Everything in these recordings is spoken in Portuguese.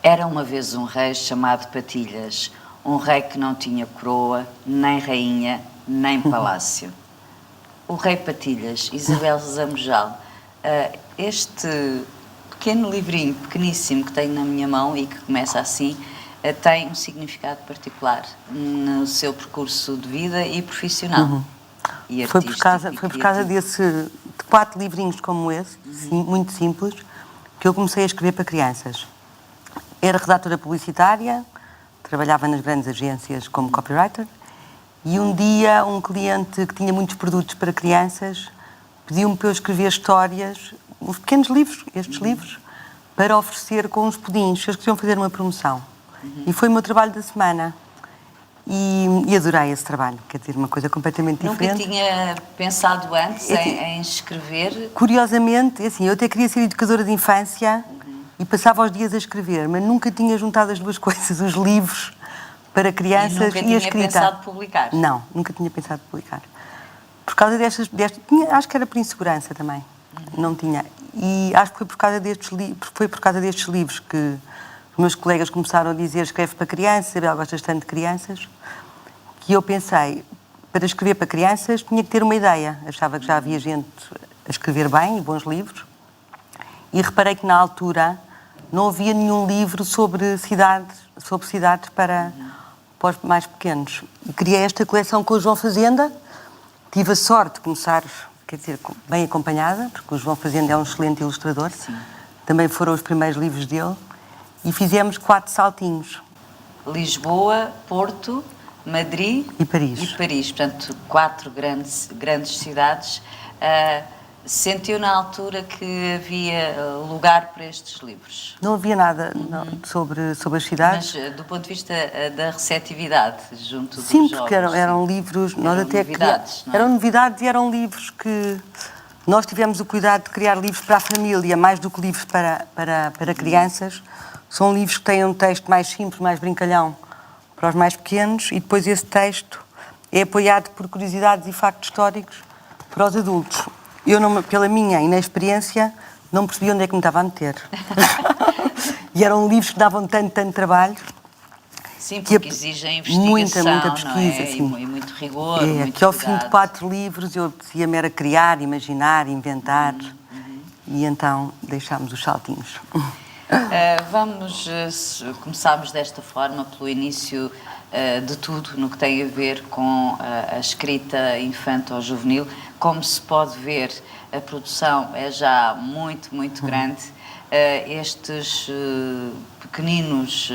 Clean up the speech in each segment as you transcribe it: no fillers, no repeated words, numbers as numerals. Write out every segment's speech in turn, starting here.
Era uma vez um rei chamado Patilhas, um rei que não tinha coroa, nem rainha, nem palácio. O rei Patilhas, Isabel Zamujal, este pequeno livrinho, pequeníssimo, que tenho na minha mão e que começa assim, tem um significado particular no seu percurso de vida e profissional. E Foi por causa de 4 livrinhos como esse, sim, muito simples, que eu comecei a escrever para crianças. Era redatora publicitária, trabalhava nas grandes agências como copywriter, e um dia um cliente que tinha muitos produtos para crianças pediu-me para eu escrever histórias, uns pequenos livros, estes livros, para oferecer com uns pudins. Eles queriam fazer uma promoção. E foi o meu trabalho da semana. E adorei esse trabalho, quer dizer, uma coisa completamente diferente. Nunca tinha pensado antes em escrever? Curiosamente, assim, eu até queria ser educadora de infância e passava os dias a escrever, mas nunca tinha juntado as duas coisas, os livros para crianças e a escrita. Nunca tinha pensado publicar? Não, nunca tinha pensado publicar. Por causa acho que era por insegurança também, não tinha. E acho que foi por causa destes livros que os meus colegas começaram a dizer: escreve para crianças, Isabel, gostas tanto de crianças, que eu pensei, para escrever para crianças tinha que ter uma ideia. Achava que já havia gente a escrever bem e bons livros, e reparei que na altura não havia nenhum livro sobre cidades para os mais pequenos. E criei esta coleção com o João Fazenda. Tive a sorte de começar, quer dizer, bem acompanhada, porque o João Fazenda é um excelente ilustrador. Sim. Também foram os primeiros livros dele. E fizemos 4 saltinhos. Lisboa, Porto, Madrid e Paris. Portanto, 4 grandes cidades. Sentiu na altura que havia lugar para estes livros? Não havia nada sobre as cidades. Mas do ponto de vista da receptividade junto dos jovens? Sim, porque eram livros... Eram novidades e eram livros que... Nós tivemos o cuidado de criar livros para a família, mais do que livros para crianças. São livros que têm um texto mais simples, mais brincalhão, para os mais pequenos, e depois esse texto é apoiado por curiosidades e factos históricos para os adultos. Eu, pela minha inexperiência, não percebi onde é que me estava a meter. E eram livros que davam tanto trabalho. Sim, porque exigem investigação, muita pesquisa, não é? Sim. E muito rigor, muito que ao fim de 4 livros eu dizia-me era criar, imaginar, inventar, e então deixámos os saltinhos. Começámos desta forma, pelo início de tudo, no que tem a ver com a escrita infanto-juvenil. Como se pode ver, a produção é já muito grande. Estes pequeninos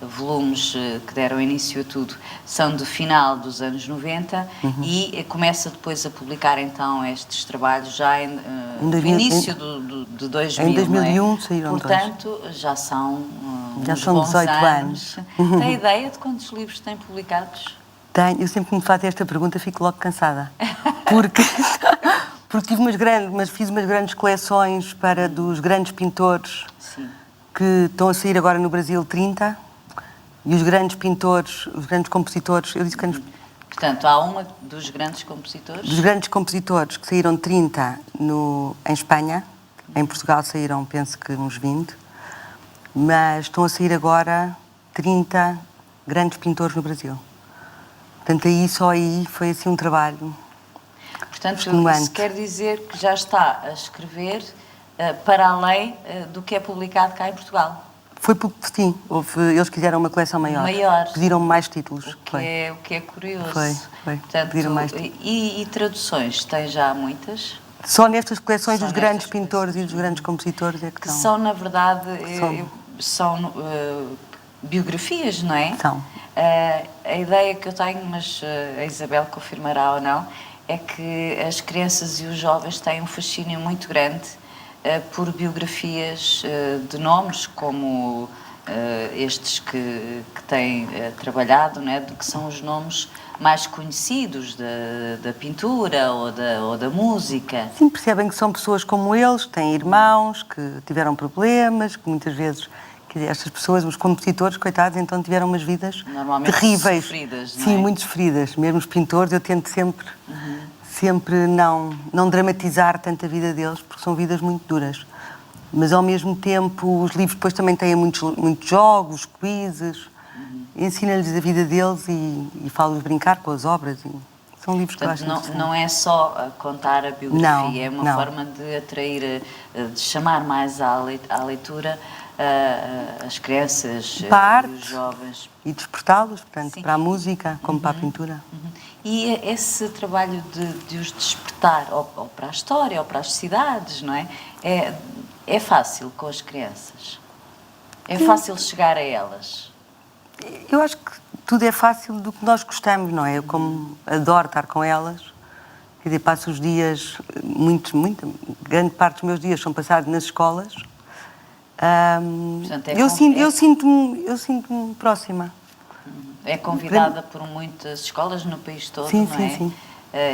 volumes que deram início a tudo são do final dos anos 90 e começa depois a publicar então estes trabalhos já no início de 2000. Em 2001 não é? saíram Portanto, já são já são 18 anos. Tem ideia de quantos livros têm publicados? Tenho. Eu sempre que me fazem esta pergunta fico logo cansada. Porque fiz umas grandes coleções dos grandes pintores. Sim. Que estão a sair agora no Brasil 30. E os grandes pintores, os grandes compositores, eu disse que... Portanto, há uma dos grandes compositores? Dos grandes compositores, que saíram 30 em Espanha. Em Portugal saíram, penso que uns 20. Mas estão a sair agora 30 grandes pintores no Brasil. Portanto, só aí foi assim um trabalho. Portanto, isso quer dizer que já está a escrever para além do que é publicado cá em Portugal? Foi porque, sim, eles quiseram uma coleção maior. Pediram-me mais títulos. O que é curioso. Foi. Portanto, pediram mais títulos. E traduções? Tem já muitas? Só nestas coleções dos grandes pintores e dos grandes compositores é que estão. São, na verdade, são biografias, não é? São. A ideia que eu tenho, mas a Isabel confirmará ou não, é que as crianças e os jovens têm um fascínio muito grande por biografias de nomes como estes que têm trabalhado, não é? Que são os nomes mais conhecidos da pintura ou da música. Sim, percebem que são pessoas como eles, que têm irmãos, que tiveram problemas, que muitas vezes... Estas pessoas, os compositores, coitados, então tiveram umas vidas terríveis. Sofridas, não é? Sim, muito sofridas. Mesmo os pintores, eu tento sempre não dramatizar tanto a vida deles, porque são vidas muito duras. Mas, ao mesmo tempo, os livros depois também têm muitos jogos, quizzes. Ensina-lhes a vida deles e falo-lhes brincar com as obras. São livros que eu acho Portanto, não é só contar a biografia, é uma forma de atrair, de chamar mais à leitura as crianças e os jovens. E despertá-los, portanto, sim, para a música, como para a pintura. E esse trabalho de os despertar, ou para a história, ou para as cidades, não é? É fácil com as crianças? É fácil chegar a elas? Eu acho que tudo é fácil do que nós gostamos, não é? Eu, como adoro estar com elas, quer dizer, passo os dias, grande parte dos meus dias são passados nas escolas. Portanto, eu sinto-me próxima. É convidada por muitas escolas no país todo, sim, não é? Sim.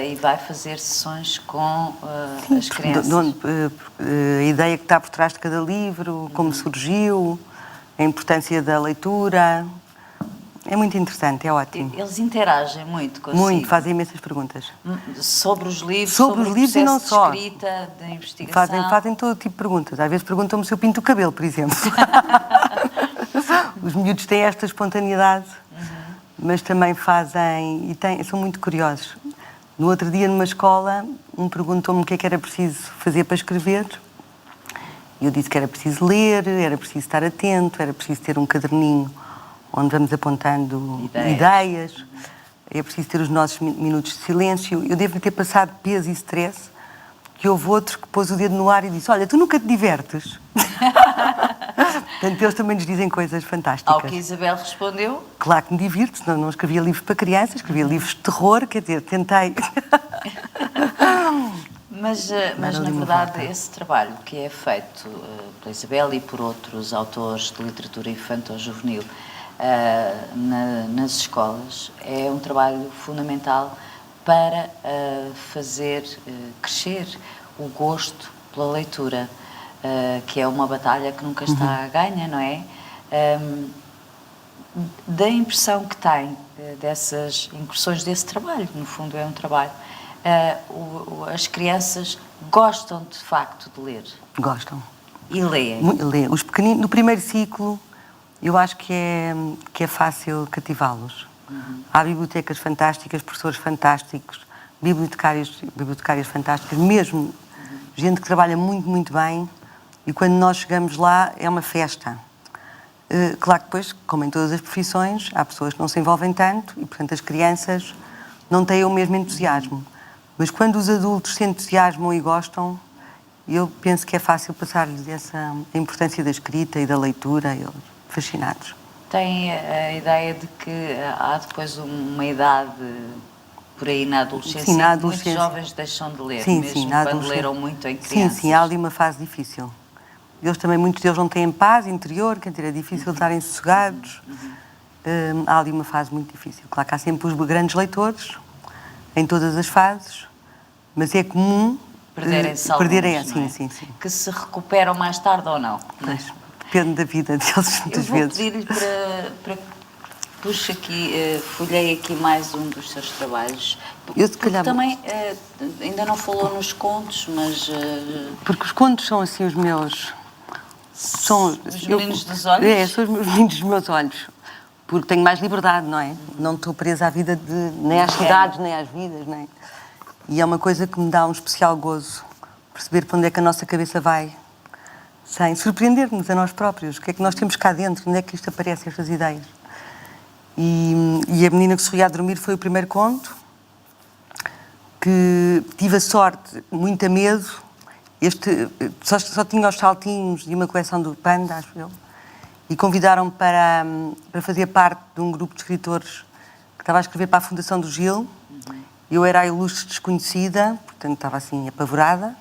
E vai fazer sessões com as crianças. A ideia que está por trás de cada livro, como surgiu, a importância da leitura. É muito interessante, é ótimo. Eles interagem muito consigo? Muito, fazem imensas perguntas. Sobre os livros, sobre os livros e não só. De escrita, de investigação? Fazem todo tipo de perguntas. Às vezes perguntam-me se eu pinto o cabelo, por exemplo. Os miúdos têm esta espontaneidade, mas também fazem... são muito curiosos. No outro dia, numa escola, perguntou-me o que é que era preciso fazer para escrever. E eu disse que era preciso ler, era preciso estar atento, era preciso ter um caderninho onde vamos apontando ideias. É preciso ter os nossos minutos de silêncio. Eu devo ter passado peso e stress, que houve outro que pôs o dedo no ar e disse: olha, tu nunca te divertes? Portanto, eles também nos dizem coisas fantásticas. Ao que a Isabel respondeu? Claro que me divirto, senão não escrevia livros para crianças, escrevia livros de terror, quer dizer, tentei... Mas na verdade, esse trabalho que é feito pela Isabel e por outros autores de literatura infanto-juvenil nas escolas é um trabalho fundamental para fazer crescer o gosto pela leitura, que é uma batalha que nunca está a ganha, não é? Da impressão que tem dessas incursões desse trabalho, no fundo é um trabalho, as crianças gostam de facto de ler? Gostam. E leem? Leem. Os pequeninos, no primeiro ciclo, eu acho que é fácil cativá-los. Há bibliotecas fantásticas, professores fantásticos, bibliotecárias fantásticas, mesmo gente que trabalha muito, muito bem, e quando nós chegamos lá é uma festa. Claro que depois, como em todas as profissões, há pessoas que não se envolvem tanto e, portanto, as crianças não têm o mesmo entusiasmo. Mas quando os adultos se entusiasmam e gostam, eu penso que é fácil passar-lhes a importância da escrita e da leitura, eles fascinados. Tem a ideia de que há depois uma idade por aí na adolescência, sim, na adolescência. Muitos jovens deixam de ler, sim, mesmo sim, quando leram muito em crianças. Sim, há ali uma fase difícil. Eles também, muitos deles não têm paz interior, quer dizer, é difícil estarem sossegados. Há ali uma fase muito difícil. Claro que há sempre os grandes leitores, em todas as fases, mas é comum perderem-se sim. Que se recuperam mais tarde ou não. Pois, depende da vida deles, muitas vezes. Eu vou pedir-lhe para puxe aqui, folhei aqui mais um dos seus trabalhos. Porque também, ainda não falou nos contos, mas... Porque os contos são assim os meus... São os meninos dos olhos? São os meninos dos meus olhos. Porque tenho mais liberdade, não é? Não estou presa à vida nem às cidades, nem às vidas, nem... E é uma coisa que me dá um especial gozo, perceber para onde é que a nossa cabeça vai, sem surpreender-nos a nós próprios. O que é que nós temos cá dentro? Onde é que isto aparece, estas ideias? E A Menina que Sorria a Dormir foi o primeiro conto, que tive a sorte, muito a medo, só tinha os saltinhos de uma coleção do Panda, acho eu, e convidaram-me para fazer parte de um grupo de escritores que estava a escrever para a Fundação do Gil. Eu era a ilustre desconhecida, portanto estava assim apavorada,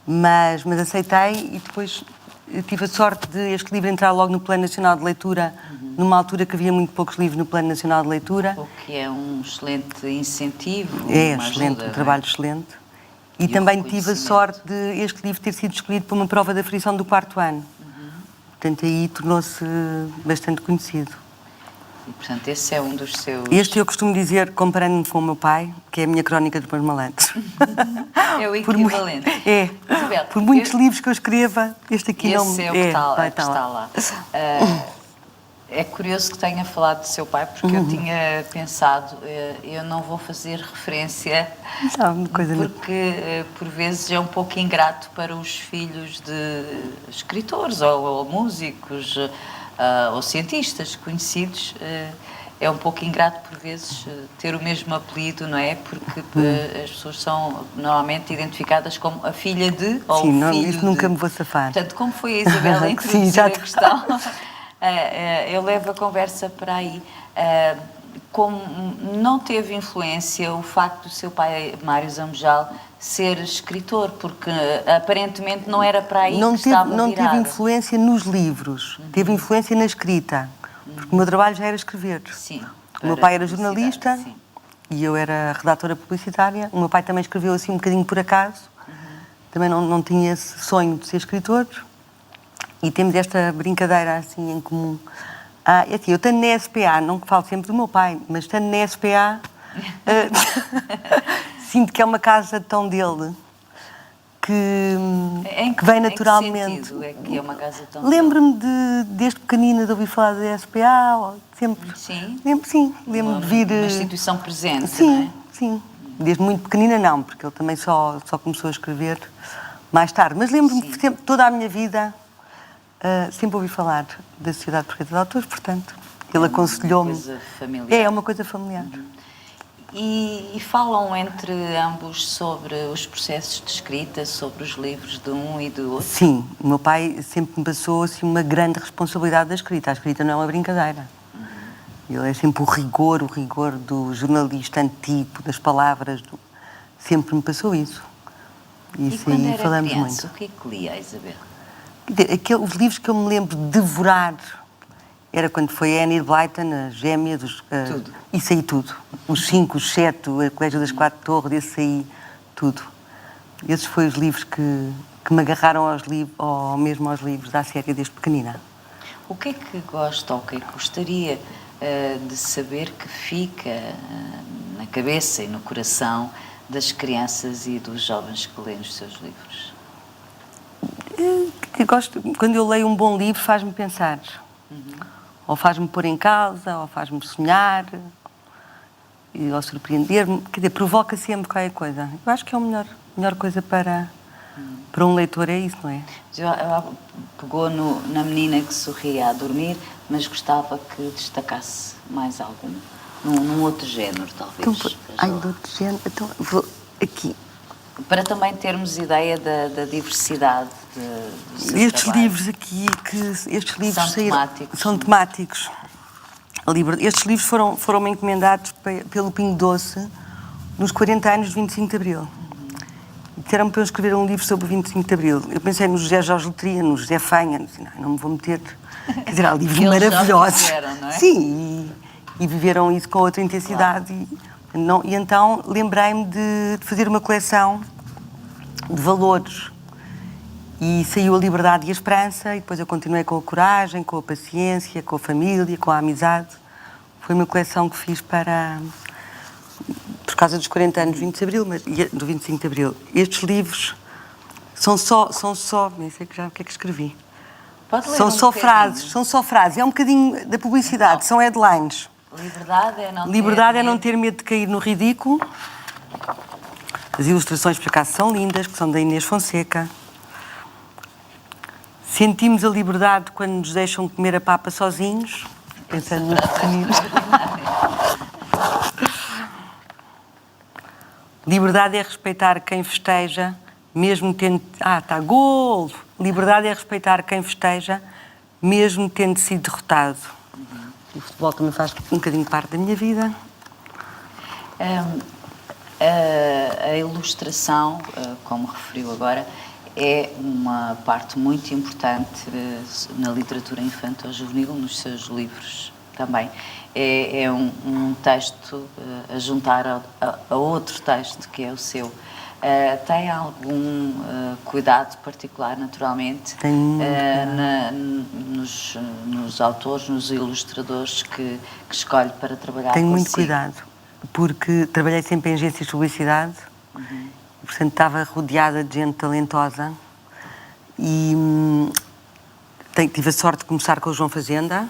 mas aceitei e depois tive a sorte de este livro entrar logo no Plano Nacional de Leitura, numa altura que havia muito poucos livros no Plano Nacional de Leitura. O que é um excelente incentivo. É, excelente, um trabalho excelente. E também tive a sorte de este livro ter sido escolhido para uma prova da frição do 4º ano. Portanto, aí tornou-se bastante conhecido. E, portanto, esse é um dos seus... Este eu costumo dizer, comparando-me com o meu pai, que é a minha crónica dos meus malandros. É o equivalente. Isabel, por muitos livros que eu escreva, este aqui não... Esse é o que está lá. É curioso que tenha falado de seu pai, porque eu tinha pensado, eu não vou fazer referência, porque por vezes é um pouco ingrato para os filhos de escritores ou músicos ou cientistas conhecidos. É um pouco ingrato por vezes ter o mesmo apelido, não é? Porque as pessoas são normalmente identificadas como a filha de ou sim, o filho isso nunca de. me vou safar. Portanto, como foi a Isabel a introduzir a questão, eu levo a conversa para aí. Como não teve influência o facto do seu pai, Mário Zambojal, ser escritor, porque aparentemente não era para aí que estava virada. Não teve influência nos livros, teve influência na escrita. Porque o meu trabalho já era escrever. Sim, o meu pai era jornalista e eu era redatora publicitária. O meu pai também escreveu assim um bocadinho por acaso. Também não tinha esse sonho de ser escritor. E temos esta brincadeira assim em comum. Assim, eu tenho na SPA, não falo sempre do meu pai, mas estando na SPA, sinto que é uma casa tão dele. Que vem naturalmente. Em que sentido é que é uma casa tão... Lembro-me desde pequenina de ouvir falar da SPA, sempre. Sim? Lembro-me de vir... Uma instituição presente, sim, não é? Sim. Desde muito pequenina não, porque ele também só começou a escrever mais tarde. Mas lembro-me que sempre, toda a minha vida, sempre ouvi falar da Sociedade Portuguesa de Autores, portanto, ele aconselhou-me... É uma coisa familiar. É uma coisa familiar. E falam entre ambos sobre os processos de escrita, sobre os livros de um e do outro? Sim, o meu pai sempre me passou assim, uma grande responsabilidade da escrita. A escrita não é uma brincadeira. Ele é sempre o rigor do jornalista antigo, das palavras. Sempre me passou isso. E quando era criança, o que é que lia, Isabel? Os livros que eu me lembro de devorar era quando foi a Enid Blyton, a Gêmea, tudo. Isso aí tudo. Os 5, os 7, o Colégio das 4 Torres, esse aí, tudo. Esses foram os livros que me agarraram mesmo aos livros da série desde pequenina. O que é que gosta ou o que é que gostaria de saber que fica na cabeça e no coração das crianças e dos jovens que leem os seus livros? Quando eu leio um bom livro faz-me pensar. Ou faz-me pôr em causa, ou faz-me sonhar, ou surpreender-me. Quer dizer, provoca sempre qualquer coisa. Eu acho que é a melhor coisa para um leitor, é isso, não é? Pegou na menina que sorria a dormir, mas gostava que destacasse mais algum. Num outro género, talvez. De outro género. Então, vou aqui. Para também termos ideia da diversidade do seu estes trabalho. Livros aqui, estes livros são temáticos. Estes livros foram encomendados pelo Pingo Doce nos 40 anos de 25 de Abril. Disseram-me para eu escrever um livro sobre o 25 de Abril. Eu pensei no José Jorge Letria, no José Fanha, não me vou meter... Quer dizer, há livros maravilhosos. Fizeram, não é? Sim, e viveram isso com outra intensidade. Claro. E então lembrei-me de fazer uma coleção de valores. E saiu a Liberdade e a Esperança, e depois eu continuei com a coragem, com a paciência, com a família, com a amizade. Foi uma coleção que fiz por causa dos 40 anos do 25 de Abril. Estes livros são só, nem sei o que é que escrevi. São só frases, é um bocadinho da publicidade, são headlines. Liberdade é não ter medo de cair no ridículo. As ilustrações, por acaso, são lindas, que são da Inês Fonseca. Sentimos a liberdade quando nos deixam comer a papa sozinhos, pensando nos pequeninos. Liberdade é respeitar quem festeja, mesmo tendo... está, golo! Liberdade é respeitar quem festeja, mesmo tendo sido derrotado. O futebol também faz um bocadinho parte da minha vida. A ilustração, como referiu agora, é uma parte muito importante na literatura infanto-juvenil, nos seus livros também. É um texto a juntar a outro texto que é o seu. Tem algum cuidado particular, naturalmente, Tenho nos autores, nos ilustradores que escolhe para trabalhar Tenho muito consigo? cuidado, porque trabalhei sempre em agências de publicidade, e, portanto estava rodeada de gente talentosa e tive a sorte de começar com o João Fazenda.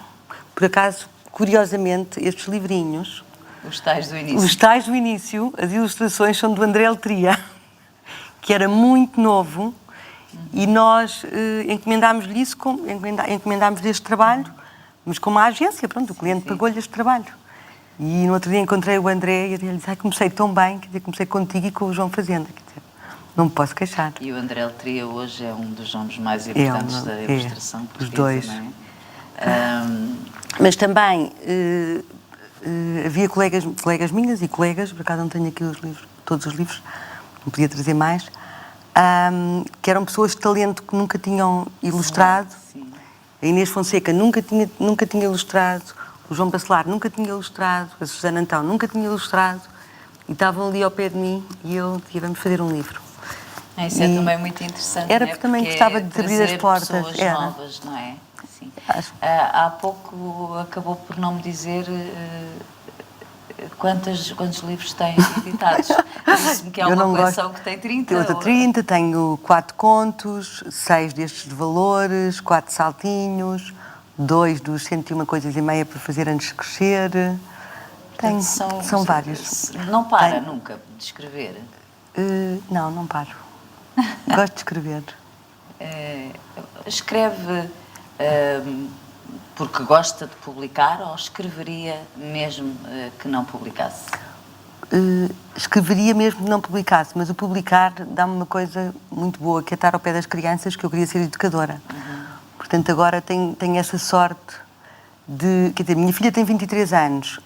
Por acaso, curiosamente, estes livrinhos, Os tais do início. os tais do início, as ilustrações são do André Letria, que era muito novo, e nós encomendámos-lhe isso, encomendámos-lhe este trabalho, mas como a agência, pronto, o cliente pagou-lhe este trabalho. E no outro dia encontrei o André e ele disse: comecei tão bem, quer dizer, comecei contigo e com o João Fazenda, quer dizer, não me posso queixar. E o André Letria hoje é um dos nomes mais importantes da ilustração portuguesa, os dois. não é? Mas também havia colegas minhas e colegas, por acaso não tenho aqui os livros, todos os livros, não podia trazer mais, que eram pessoas de talento que nunca tinham ilustrado. Sim. A Inês Fonseca nunca tinha ilustrado, o João Bacelar nunca tinha ilustrado, a Susana Antão nunca tinha ilustrado, e estavam ali ao pé de mim e eu dizia: vamos fazer um livro. Isso é também muito interessante. Era porque também gostava de abrir as portas. Pessoas novas, não é? Sim. Há pouco acabou por não me dizer quantos livros tem editados. Disse-me que é uma coleção que tem 30. Eu tenho 30, tenho 4 contos, 6 destes de valores, 4 saltinhos, 2 dos 101 coisas e meia para fazer antes de crescer. São vários. Não para nunca de escrever? Não paro. Gosto de escrever. Escreve porque gosta de publicar, ou escreveria mesmo que não publicasse? Escreveria mesmo que não publicasse, mas o publicar dá-me uma coisa muito boa, que é estar ao pé das crianças, que eu queria ser educadora. Portanto, agora tenho essa sorte de... Quer dizer, minha filha tem 23 anos,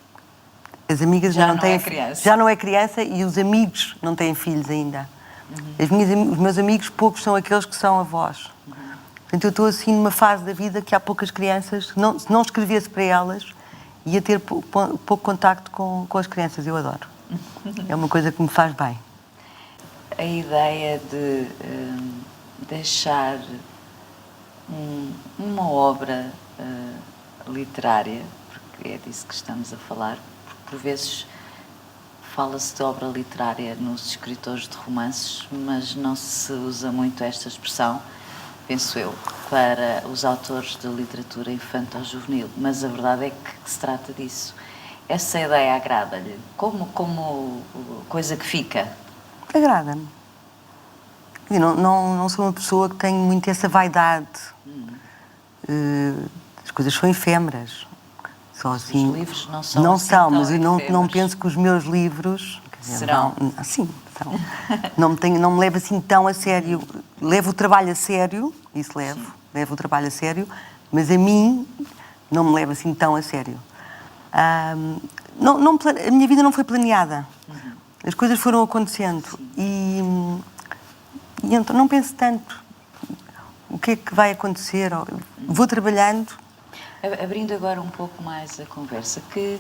as amigas já não têm... criança. Já não é criança e os amigos não têm filhos ainda. Os meus amigos, poucos são aqueles que são avós. Portanto, eu estou assim numa fase da vida que há poucas crianças, se não escrevesse para elas, ia ter pouco contacto com as crianças. Eu adoro. É uma coisa que me faz bem. A ideia de deixar uma obra literária, porque é disso que estamos a falar, porque por vezes fala-se de obra literária nos escritores de romances, mas não se usa muito esta expressão, penso eu, para os autores de literatura infanto-juvenil. Mas a verdade é que se trata disso. Essa ideia agrada-lhe? Como coisa que fica? Agrada-me. Não sou uma pessoa que tem muito essa vaidade. As coisas são efêmeras. Só assim, os livros não são não assim são, tão mas eu não efêmeros. penso que os meus livros... Serão? Sim, são. Não me levo assim tão a sério. Levo o trabalho a sério, isso levo o trabalho a sério, mas a mim não me levo assim tão a sério. A minha vida não foi planeada. As coisas foram acontecendo e então não penso tanto o que é que vai acontecer. Vou trabalhando. Abrindo agora um pouco mais a conversa, que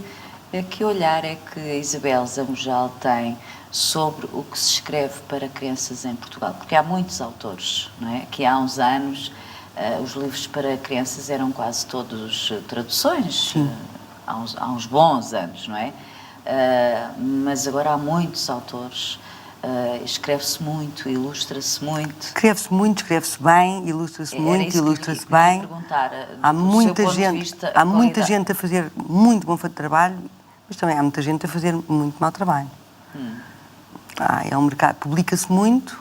olhar é que a Isabel Zambojal tem sobre o que se escreve para crianças em Portugal? Porque há muitos autores, não é? Que há uns anos os livros para crianças eram quase todos traduções, há uns bons anos, não é? Mas agora há muitos autores, escreve-se muito, ilustra-se muito. Escreve-se muito, escreve-se bem, ilustra-se muito, ilustra-se bem. Há muita gente a fazer muito bom trabalho, mas também há muita gente a fazer muito mau trabalho. É um mercado, publica-se muito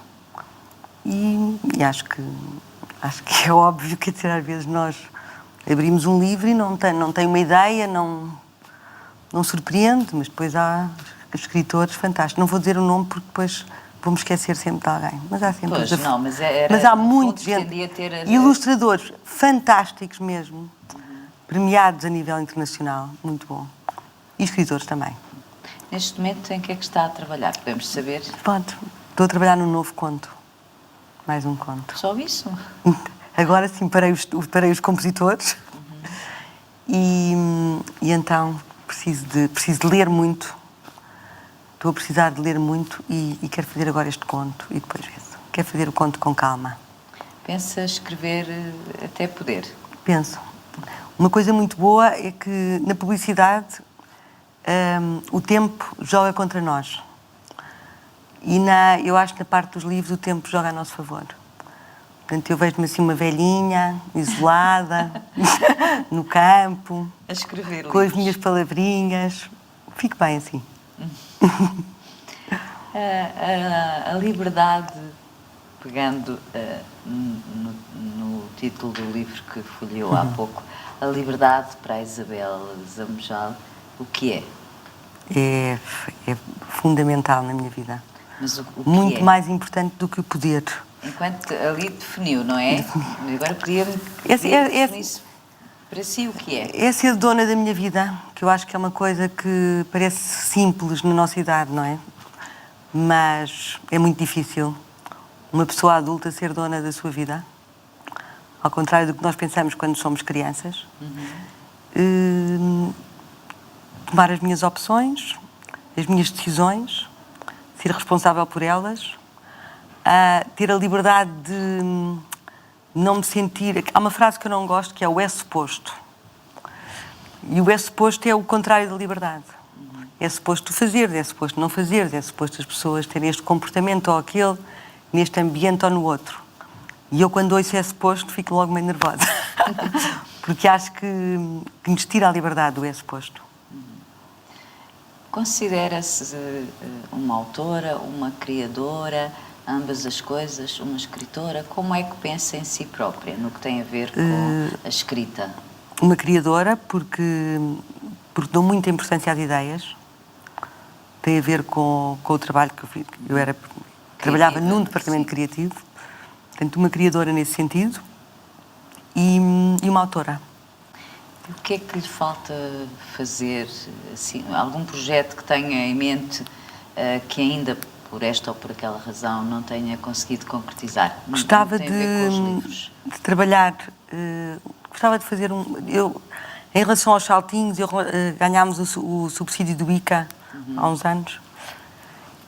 e acho que é óbvio que, às vezes, nós abrimos um livro e não tem uma ideia, não surpreende, mas depois há escritores fantásticos. Não vou dizer o nome porque depois vou-me esquecer sempre de alguém. Mas há sempre... mas há muita gente, ilustradores fantásticos mesmo, premiados a nível internacional, muito bom. E escritores também. Neste momento, em que é que está a trabalhar? Podemos saber? Pronto, estou a trabalhar num novo conto. Mais um conto. Só isso? Agora sim, parei os compositores. E então preciso de ler muito estou a precisar de ler muito e quero fazer agora este conto e depois vejo. Quero fazer o conto com calma. Pensa escrever até poder? Penso. Uma coisa muito boa é que na publicidade o tempo joga contra nós. E eu acho que na parte dos livros o tempo joga a nosso favor. Portanto, eu vejo-me assim uma velhinha, isolada, no campo, a escrever com livros. as minhas palavrinhas. Fico bem assim. A liberdade, pegando no título do livro que folheou há pouco, a liberdade para a Isabel Zambojal, o que é? É fundamental na minha vida. Mas o que muito é? mais importante do que o poder. Enquanto ali definiu, não é? Agora podia-me definir para si o que é. É ser dona da minha vida, que eu acho que é uma coisa que parece simples na nossa idade, não é? Mas é muito difícil uma pessoa adulta ser dona da sua vida, ao contrário do que nós pensamos quando somos crianças. Tomar as minhas opções, as minhas decisões, ser responsável por elas, ter a liberdade de não me sentir... Há uma frase que eu não gosto, que é o é suposto. E o é suposto é o contrário da liberdade. É suposto fazer, é suposto não fazer, é suposto as pessoas terem este comportamento ou aquele, neste ambiente ou no outro. E eu, quando ouço é suposto, fico logo meio nervosa. Porque acho que nos tira a liberdade do é suposto. Considera-se uma autora, uma criadora, ambas as coisas, uma escritora? Como é que pensa em si própria, no que tem a ver com a escrita? Uma criadora, porque dou muita importância às ideias. Tem a ver com o trabalho que eu fiz. Trabalhava num departamento criativo. Portanto, uma criadora nesse sentido. E uma autora. O que é que lhe falta fazer? Assim, algum projeto que tenha em mente que ainda, por esta ou por aquela razão, não tenha conseguido concretizar? Gostava tem a ver com os livros. de trabalhar, gostava de fazer em relação aos saltinhos, ganhámos o subsídio do ICA há uns anos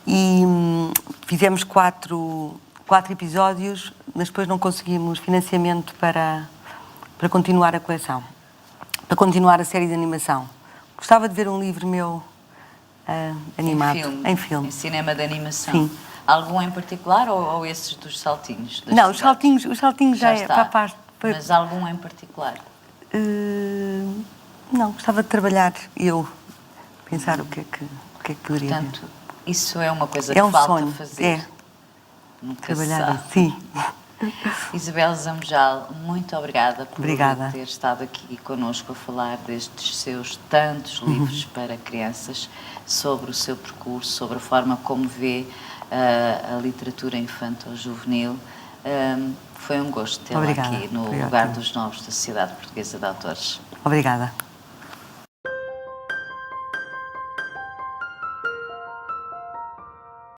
e fizemos quatro episódios, mas depois não conseguimos financiamento para continuar a coleção, para continuar a série de animação. Gostava de ver um livro meu animado. Em filme? Em cinema de animação? Sim. Algum em particular ou esses dos saltinhos? Não, os saltinhos já é para a parte. Mas algum em particular? Não, gostava de trabalhar pensar o que é que poderia. Portanto, isso é uma coisa é que um falta sonho. fazer. Nunca Trabalhar, sim. Isabel Zambojal, muito obrigada por Obrigada. ter estado aqui connosco a falar destes seus tantos livros para crianças, sobre o seu percurso, sobre a forma como vê a literatura infanto-juvenil. Foi um gosto tê-la aqui no lugar dos novos da Sociedade Portuguesa de Autores. Obrigada.